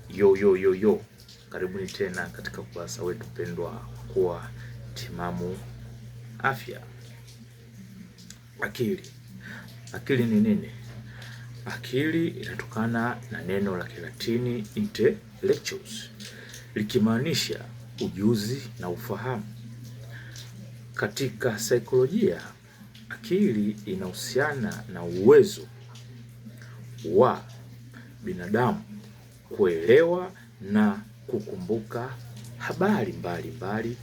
Yo, karibuni tena katika ukurasa wetu pendwa kwa Timamu Afya. Akili ni nini? Akili inatokana na neno la Kilatini intellectus, likimaanisha ujuzi na ufahamu. Katika saikolojia, akili inahusiana na uwezo wa binadamu kuelewa na kukumbuka habari mbalimbali,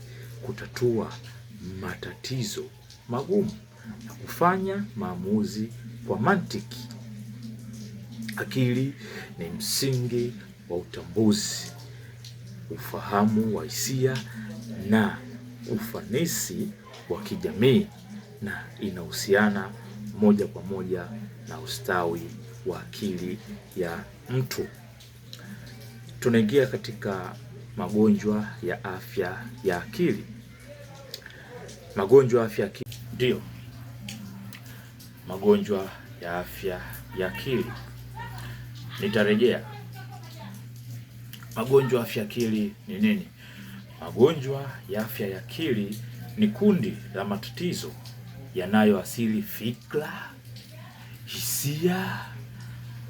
kutatua matatizo magumu na kufanya maamuzi kwa mantiki. Akili ni msingi wa utambuzi, ufahamu wa hisia na ufanisi wa kijamii, na inahusiana moja kwa moja na ustawi wa akili ya mtu. Tunaingia katika magonjwa ya afya ya akili. Magonjwa ya afya ya akili. Ndio. Magonjwa ya afya ya akili. Nitarejea. Magonjwa ya afya ya akili ni nini? Magonjwa ya afya ya akili ni kundi la matatizo yanayoathiri fikra, hisia,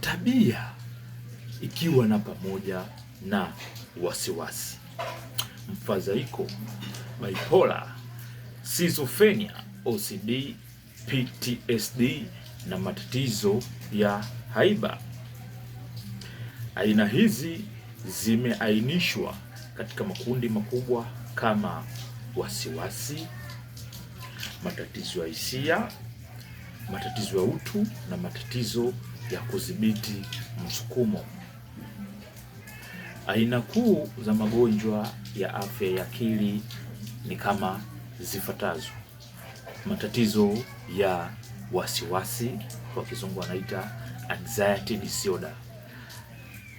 tabia, ikiwa na pamoja na wasiwasi, mfadhaiko, bipolar, schizophrenia, OCD, PTSD na matatizo ya haiba. Aina hizi zimeainishwa katika makundi makubwa kama wasiwasi, matatizo ya hisia, matatizo ya utu na matatizo ya kudhibiti msukumo. Aina kuu za magonjwa ya afya ya akili ni kama zifuatazo: matatizo ya wasiwasi, kwa kizungu wanaita anxiety disorder,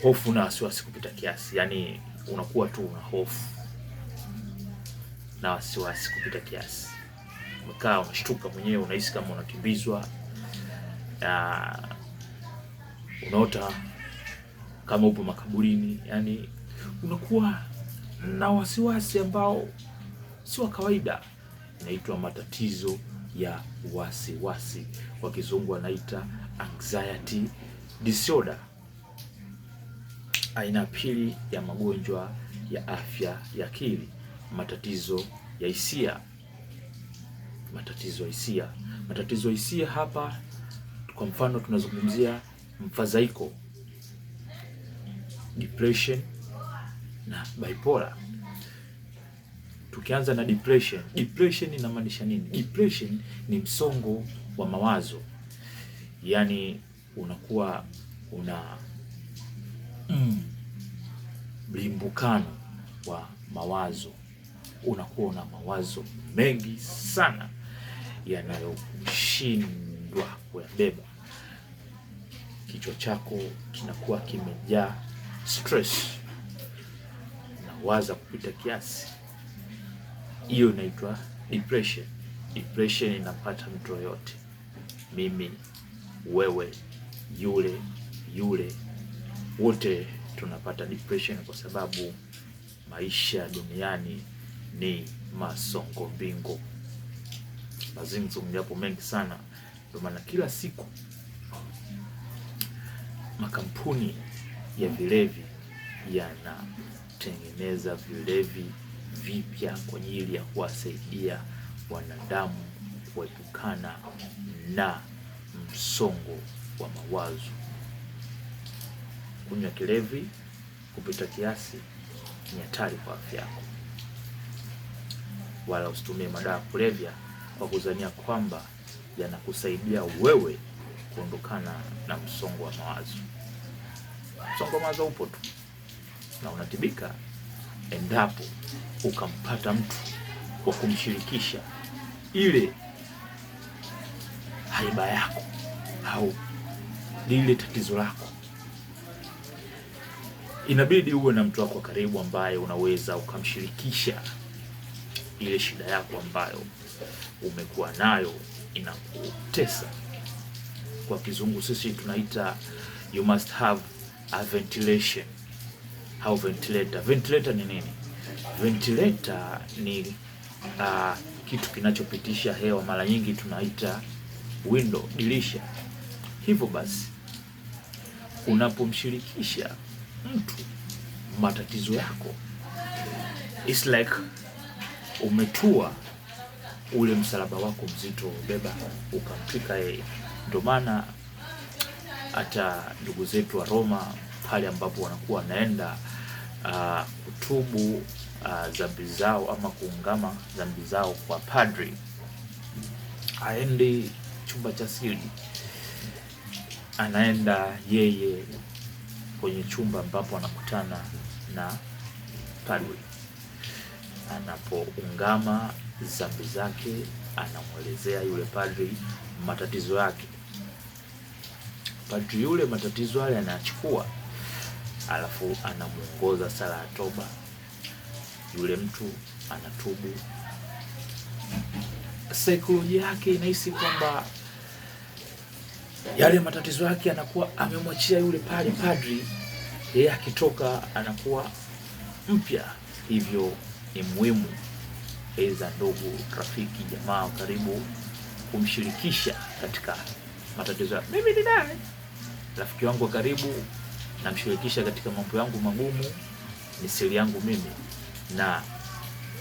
hofu na wasiwasi kupita kiasi, yani unakuwa tu una hofu na wasiwasi kupita kiasi, umekaa unashtuka mwenyewe, unahisi kama unakimbizwa, unaota kama upo makaburini, yani unakuwa na wasiwasi ambao si wa kawaida. Inaitwa matatizo ya wasiwasi, kwa kizungu wanaita anxiety disorder. Aina pili ya magonjwa ya afya ya akili, matatizo ya hisia. Matatizo ya hisia hapa, kwa mfano tunazungumzia mfadhaiko, depression na bipolar. Tukianza na depression inamaanisha nini? Depression ni msongo wa mawazo, yani unakuwa una mlimbukano wa mawazo, unakuwa na mawazo mengi sana yanayoshindwa kuyabeba. Kichwa chako kinakuwa kimejaa stress, unawaza kupita kiasi. Hiyo inaitwa depression. Depression inapata mtu yoyote, mimi, wewe, yule, wote tunapata depression, kwa sababu maisha duniani ni masongo bingo, mazungumzo yapo mengi sana. Ndio maana kila siku makampuni ya vilevi yanatengeneza vilevi vipya kwa ajili ya kuwasaidia wanadamu kuepukana na msongo wa mawazo. Kunywa kilevi kupita kiasi ni hatari kwa afya yako. Wala usitumie madawa kulevya kwa kudhania kwamba yanakusaidia wewe kuondokana na msongo wa mawazo. Msongo wa mawazo upo tu na unatibika endapo ukampata mtu wa kumshirikisha ile haiba yako au lile tatizo lako. Inabidi uwe na mtu wako karibu ambaye unaweza ukamshirikisha ile shida yako ambayo umekuwa nayo inakutesa. Kwa kizungu sisi tunaita you must have a ventilation. au ventilator. Ventilator ni nini? Ventilator ni kitu kinachopitisha hewa, mara nyingi tunaita window, dirisha. Hivyo basi unapomshirikisha mtu matatizo yako, it's like umetua ule msalaba wako mzito beba ukamtwika yeye. Ndio maana hata ndugu zetu wa Roma pale ambapo wanakuwa wanaenda kutubu dhambi zao ama kuungama dhambi zao kwa padri, aende chumba cha siri, anaenda yeye kwenye chumba ambapo anakutana na padri. Anapoungama dhambi zake, anamwelezea yule padri matatizo yake. Padri yule matatizo yale anachukua, alafu anamuongoza sala ya toba. Yule mtu anatubu. Saikolojia yake inahisi kwamba yale matatizo yake anakuwa amemwachia yule padri, yeye akitoka anakuwa mpya. Hivyo ni muhimu aidha ndugu, rafiki, jamaa karibu kumshirikisha katika matatizo yake. Mimi ni nani? Rafiki wangu karibu namshirikisha katika mambo yangu magumu, ni siri yangu mimi, na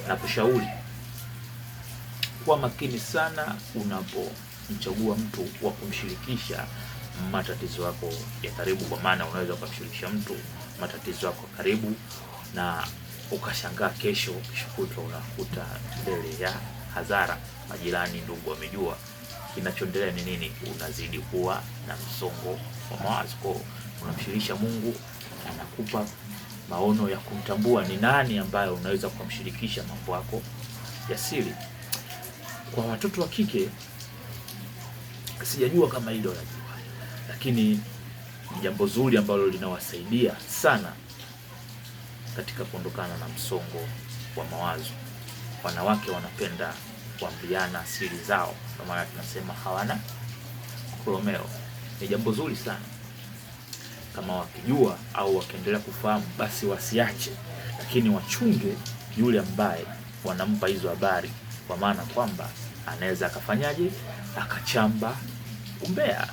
nakushauri kuwa makini sana unapomchagua mtu wa kumshirikisha matatizo yako ya karibu, kwa maana unaweza kumshirikisha mtu matatizo yako karibu na ukashangaa kesho kutwa unakuta mbele ya hadhara, majirani, ndugu wamejua kinachoendelea ni nini. Unazidi kuwa na msongo wa mawazo. Kwa unamshirikisha Mungu, anakupa maono ya kumtambua ni nani ambaye unaweza kumshirikisha mambo yako ya siri. Kwa watoto wa kike sijajua kama hilo wanajua, lakini jambo zuri ambalo linawasaidia sana katika kuondokana na msongo wa mawazo. Wanawake wanapenda kuambiana siri zao, kwa maana tunasema hawana kolomeo. Ni jambo zuri sana. Kama wakijua au wakiendelea kufahamu, basi wasiache, lakini wachunge yule ambaye wanampa hizo habari, kwa maana kwamba anaweza akafanyaje, akachamba umbea.